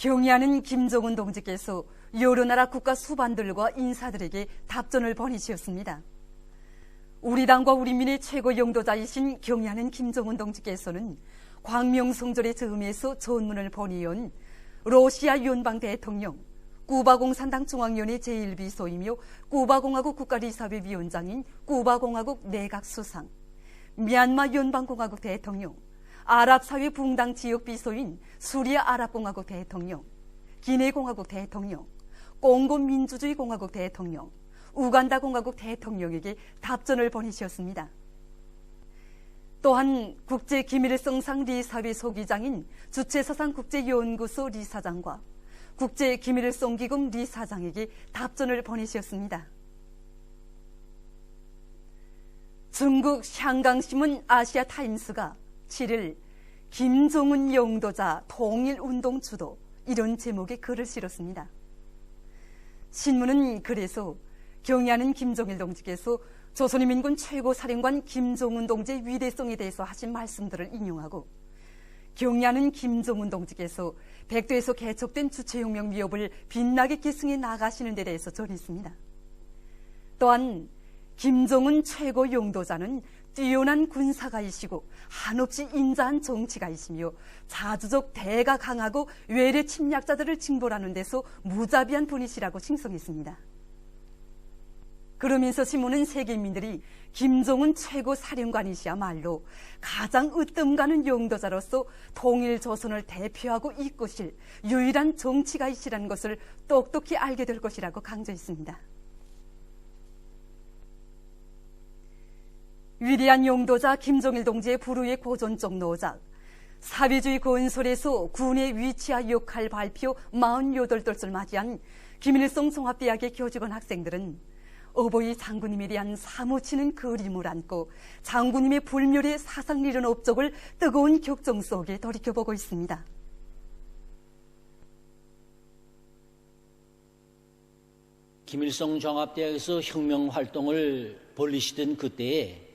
경의하는 김정은 동지께서 여러 나라 국가 수반들과 인사들에게 답전을 보내주셨습니다. 우리 당과 우리 민의 최고 영도자이신 경의하는 김정은 동지께서는 광명성절의 즈음에서 전문을 보내온 러시아 연방 대통령, 쿠바 공산당 중앙위원회 제1비서이며 쿠바공화국 국가리사회 위원장인 쿠바공화국 내각수상, 미얀마 연방공화국 대통령, 아랍사회 붕당 지역 비서인 수리아 아랍공화국 대통령, 기네공화국 대통령, 콩고 민주주의 공화국 대통령, 우간다 공화국 대통령에게 답전을 보내주셨습니다. 또한 국제 기밀성상 리사회 소기장인 주체사상 국제연구소 리사장과 국제 기밀성 기금 리사장에게 답전을 보내주셨습니다. 중국 샹강신문 아시아 타임스가 7일 김정은 영도자 통일운동 주도 이런 제목의 글을 실었습니다. 신문은 그래서 경의하는 김정일 동지께서 조선인민군 최고사령관 김정은 동지의 위대성에 대해서 하신 말씀들을 인용하고 경의하는 김정은 동지께서 백도에서 개척된 주체혁명 위협을 빛나게 계승해 나가시는 데 대해서 전했습니다. 또한 김정은 최고 영도자는 뛰어난 군사가이시고 한없이 인자한 정치가이시며 자주적 대가 강하고 외래 침략자들을 징벌하는 데서 무자비한 분이시라고 칭송했습니다. 그러면서 신문은 세계민들이 김정은 최고 사령관이시야말로 가장 으뜸가는 영도자로서 통일 조선을 대표하고 이끄실 유일한 정치가이시라는 것을 똑똑히 알게 될 것이라고 강조했습니다. 위대한 영도자 김정일 동지의 불후의 고전적 노작, 사회주의 건설에서 군의 위치와 역할 발표 48돌을 맞이한 김일성 종합대학의 교직원 학생들은 어버이 장군님에 대한 사무치는 그림을 안고 장군님의 불멸의 사상리련 업적을 뜨거운 격정 속에 돌이켜보고 있습니다. 김일성 종합대학에서 혁명활동을 벌이시던 그때에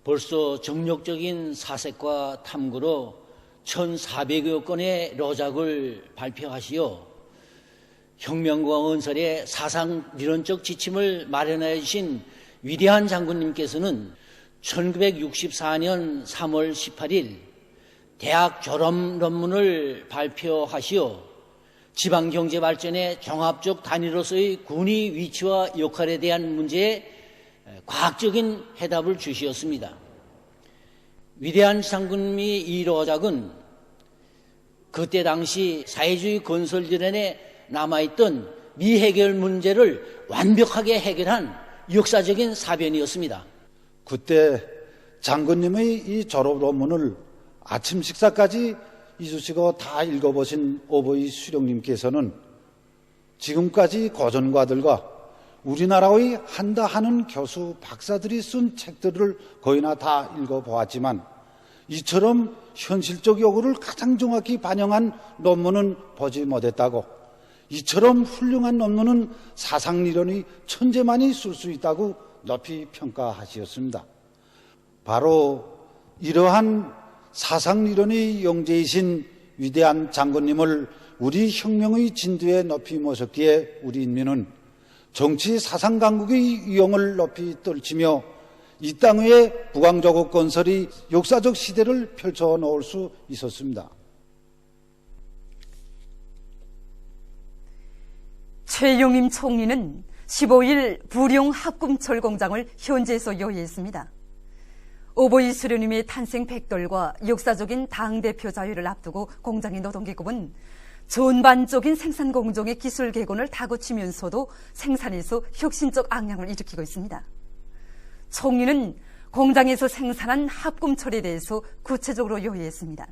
벌써 정력적인 사색과 탐구로 1,400여 건의 로작을 발표하시어 혁명과 언설의 사상리론적 지침을 마련하여 주신 위대한 장군님께서는 1964년 3월 18일 대학 졸업 논문을 발표하시어 지방경제 발전의 종합적 단위로서의 군의 위치와 역할에 대한 문제에 과학적인 해답을 주시었습니다. 위대한 장군님의 이 로작은 그때 당시 사회주의 건설전에 남아있던 미해결 문제를 완벽하게 해결한 역사적인 사변이었습니다. 그때 장군님의 이 졸업 논문을 아침 식사까지 잊으시고 다 읽어보신 어버이 수령님께서는 지금까지 고전가들과 우리나라의 한다 하는 교수 박사들이 쓴 책들을 거의나 다 읽어보았지만 이처럼 현실적 요구를 가장 정확히 반영한 논문은 보지 못했다고, 이처럼 훌륭한 논문은 사상리론의 천재만이 쓸 수 있다고 높이 평가하셨습니다. 바로 이러한 사상리론의 영재이신 위대한 장군님을 우리 혁명의 진두에 높이 모셨기에 우리 인민은 정치 사상강국의 위용을 높이 떨치며 이 땅 위에 북왕조국 건설이 역사적 시대를 펼쳐놓을 수 있었습니다. 최용임 총리는 15일 부룡 합금철 공장을 현지에서 요회했습니다. 어버이 수령님의 탄생 100돌과 역사적인 당대표 자유를 앞두고 공장의 노동계급은 전반적인 생산 공정의 기술 개선을 다그치면서도 생산에서 혁신적 악량을 일으키고 있습니다. 총리는 공장에서 생산한 합금철에 대해서 구체적으로 요회했습니다.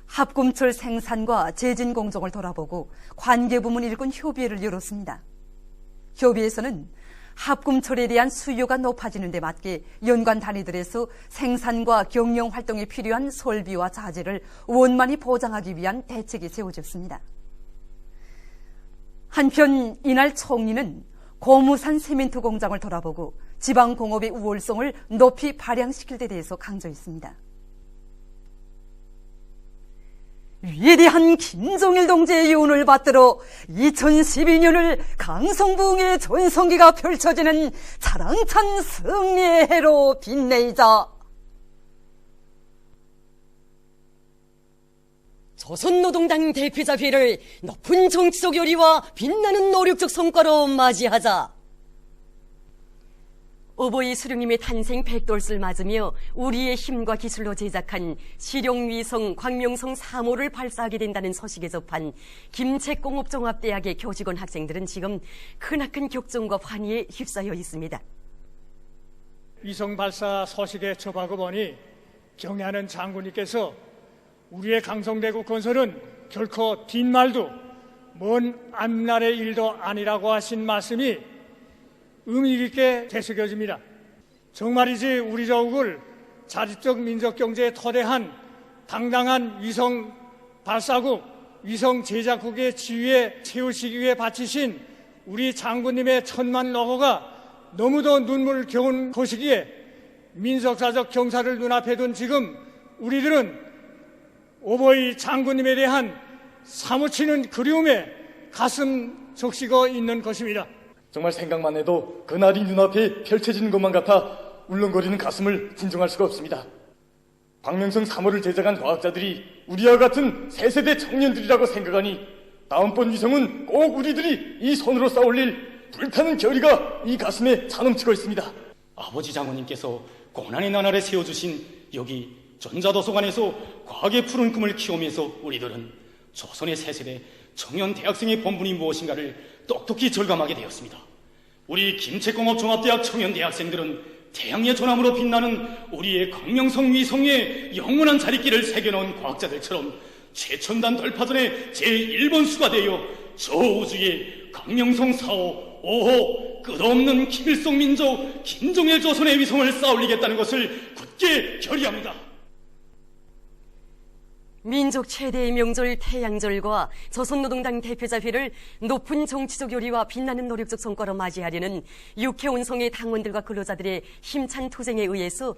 합금철 생산과 제진 공정을 돌아보고 관계부문 일군 협의회를 열었습니다. 협의회에서는 합금철에 대한 수요가 높아지는 데 맞게 연관 단위들에서 생산과 경영 활동에 필요한 설비와 자재를 원만히 보장하기 위한 대책이 세워졌습니다. 한편 이날 총리는 고무산 세멘트 공장을 돌아보고 지방공업의 우월성을 높이 발양시킬 데 대해서 강조했습니다. 위대한 김종일 동지의 유언을 받들어 2012년을 강성부흥의 전성기가 펼쳐지는 자랑찬 승리의 해로 빛내이자 조선노동당 대표자회를 높은 정치적 요리와 빛나는 노력적 성과로 맞이하자. 오보이 수령님의 탄생 100돌을 맞으며 우리의 힘과 기술로 제작한 실용위성 광명성 3호를 발사하게 된다는 소식에 접한 김책공업종합대학의 교직원 학생들은 지금 크나큰 격정과 환희에 휩싸여 있습니다. 위성 발사 소식에 접하고 보니 경애하는 장군님께서 우리의 강성대국 건설은 결코 뒷말도 먼 앞날의 일도 아니라고 하신 말씀이 의미 있게 되새겨집니다. 정말이지 우리 조국을 자립적 민족 경제의 토대한 당당한 위성 발사국, 위성 제작국의 지위에 채우시기 위해 바치신 우리 장군님의 천만 노고가 너무도 눈물겨운 것이기에 민족사적 경사를 눈앞에 둔 지금 우리들은 오보이 장군님에 대한 사무치는 그리움에 가슴 적시고 있는 것입니다. 정말 생각만 해도 그날이 눈앞에 펼쳐지는 것만 같아 울렁거리는 가슴을 진정할 수가 없습니다. 광명성 3호를 제작한 과학자들이 우리와 같은 새 세대 청년들이라고 생각하니 다음번 위성은 꼭 우리들이 이 손으로 쌓아올릴 불타는 결의가 이 가슴에 차넘치고 있습니다. 아버지 장군님께서 고난의 나날에 세워주신 여기 전자도서관에서 과학의 푸른 꿈을 키우면서 우리들은 조선의 새 세대 청년 대학생의 본분이 무엇인가를 똑똑히 절감하게 되었습니다. 우리 김책공업종합대학 청년 대학생들은 태양의 조남으로 빛나는 우리의 광명성 위성에 영원한 자리길을 새겨놓은 과학자들처럼 최첨단 돌파전의 제1번 수가 되어 저 우주에 광명성 4호, 5호 끝없는 김일성 민족 김종일 조선의 위성을 쌓아올리겠다는 것을 굳게 결의합니다. 민족 최대의 명절 태양절과 조선노동당 대표자회를 높은 정치적 요리와 빛나는 노력적 성과로 맞이하려는 육해온성의 당원들과 근로자들의 힘찬 투쟁에 의해서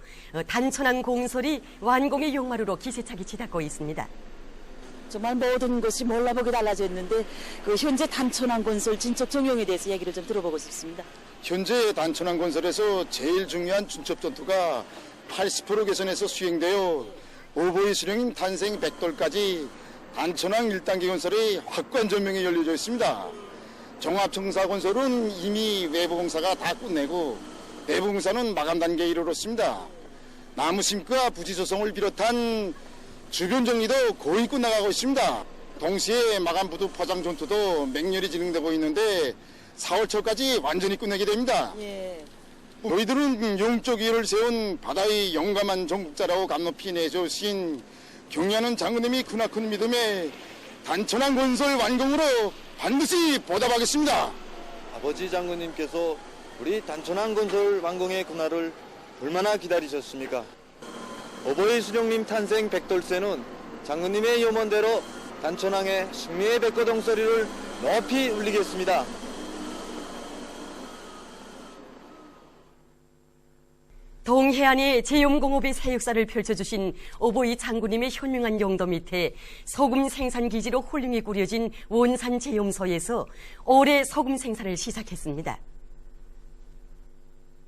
단천항 공설이 완공의 용마루로 기세차게 치닫고 있습니다. 정말 모든 것이 몰라보게 달라져 있는데 현재 단천항 건설 진척 정용에 대해서 얘기를 좀 들어보고 싶습니다. 현재 단천항 건설에서 제일 중요한 준첩 전투가 80% 개선에서 수행되어 오보이 수령님 탄생 100돌까지 단천항 1단계 건설이 확관 전명이 열려져 있습니다. 종합청사 건설은 이미 외부 공사가 다 끝내고 내부 공사는 마감 단계에 이르렀습니다. 나무 심기와 부지 조성을 비롯한 주변 정리도 거의 끝나가고 있습니다. 동시에 마감 부두 포장 전투도 맹렬히 진행되고 있는데 4월 초까지 완전히 끝내게 됩니다. 예. 너희들은 영적 위를 세운 바다의 용감한 정국자라고 감높이 내주신 경애하는 장군님이 크나큰 믿음에 단천항 건설 완공으로 반드시 보답하겠습니다. 아버지 장군님께서 우리 단천항 건설 완공의 그날을 얼마나 기다리셨습니까? 오보이 수령님 탄생 100돌새는 장군님의 염원대로 단천항의 승리의 백거동 소리를 높이 울리겠습니다. 동해안의 제염공업의 새 역사를 펼쳐주신 오보이 장군님의 현명한 용도 밑에 소금 생산기지로 훌륭히 꾸려진 원산 제염소에서 올해 소금 생산을 시작했습니다.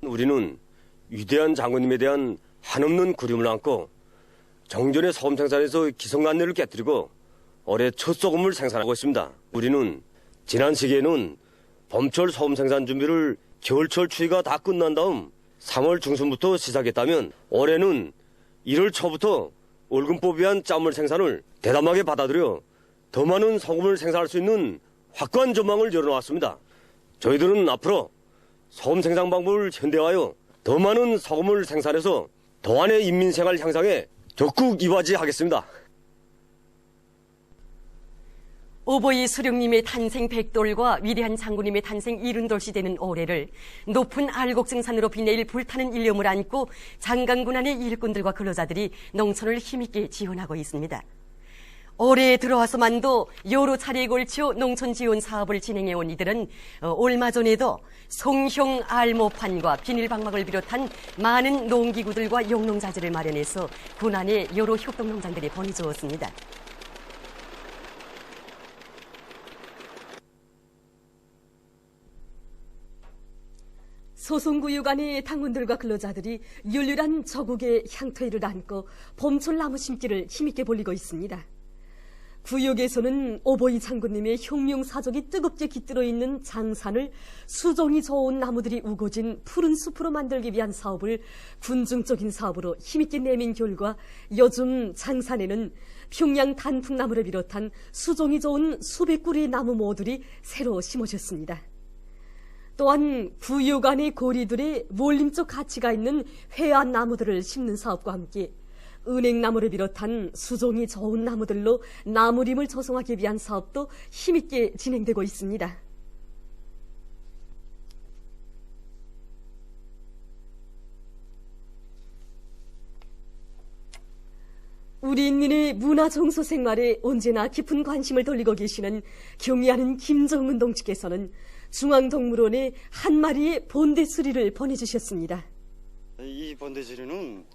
우리는 위대한 장군님에 대한 한없는 그리움을 안고 정전의 소금 생산에서 기성관례를 깨뜨리고 올해 첫 소금을 생산하고 있습니다. 우리는 지난 시기에는 봄철 소금 생산 준비를 겨울철 추위가 다 끝난 다음 3월 중순부터 시작했다면 올해는 1월 초부터 월금법 위한 짠물 생산을 대담하게 받아들여 더 많은 소금을 생산할 수 있는 확고한 전망을 열어놓았습니다. 저희들은 앞으로 소금 생산 방법을 현대화하여 더 많은 소금을 생산해서 도안의 인민생활 향상에 적극 이바지하겠습니다. 오보이 수령님의 탄생 100돌과 위대한 장군님의 탄생 70돌이 되는 올해를 높은 알곡증산으로 빛내일 불타는 일념을 안고 장강군 안의 일꾼들과 근로자들이 농촌을 힘있게 지원하고 있습니다. 올해에 들어와서만도 여러 차례에 걸쳐 농촌 지원 사업을 진행해온 이들은 얼마 전에도 송형 알모판과 비닐방막을 비롯한 많은 농기구들과 용농자재를 마련해서 군안에 여러 협동농장들이 보내주었습니다. 소송구역 안의 당원들과 근로자들이 윤율한 저국의 향토일을 안고 봄철 나무 심기를 힘있게 벌이고 있습니다. 구역에서는 오보이 장군님의 혁명사적이 뜨겁게 깃들어 있는 장산을 수종이 좋은 나무들이 우거진 푸른 숲으로 만들기 위한 사업을 군중적인 사업으로 힘있게 내민 결과 요즘 장산에는 평양 단풍나무를 비롯한 수종이 좋은 수백 그루의 나무 모들이 새로 심어졌습니다. 또한 구역 안의 고리들의 몰림적 가치가 있는 회한 나무들을 심는 사업과 함께 은행나무를 비롯한 수종이 좋은 나무들로 나무림을 조성하기 위한 사업도 힘있게 진행되고 있습니다. 우리 인민의 문화정서 생활에 언제나 깊은 관심을 돌리고 계시는 경의하는 김정은 동지께서는 중앙동물원에 한 마리의 본대수리를 보내주셨습니다. 이 본대수리는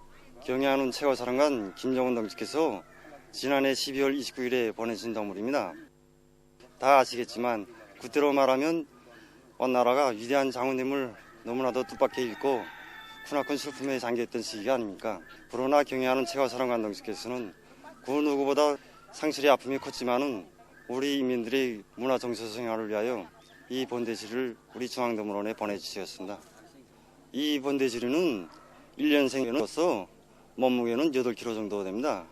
경의하는 최고사령관 김정은 동지께서 지난해 12월 29일에 보내신 동물입니다. 다 아시겠지만 그때로 말하면 온 나라가 위대한 장군님을 너무나도 뜻밖의 잃고 크나큰 슬픔에 잠겨있던 시기가 아닙니까? 그러나 경의하는 최고사령관 동지께서는 그 누구보다 상실의 아픔이 컸지만은 우리 인민들의 문화 정서 생활을 위하여 이 본대지를 우리 중앙동물원에 보내주셨습니다. 이 본대지리는 1년생으로서 몸무게는 8kg 정도 됩니다.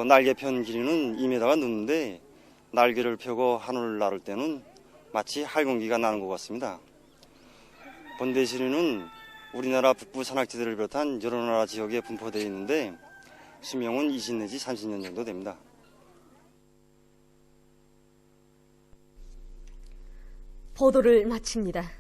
날개 편 길이는 2m가 넘는데 날개를 펴고 하늘을 나를 때는 마치 할공기가 나는 것 같습니다. 본대지리는 우리나라 북부 산악지대를 비롯한 여러 나라 지역에 분포되어 있는데 수명은 20 내지 30년 정도 됩니다. 보도를 마칩니다.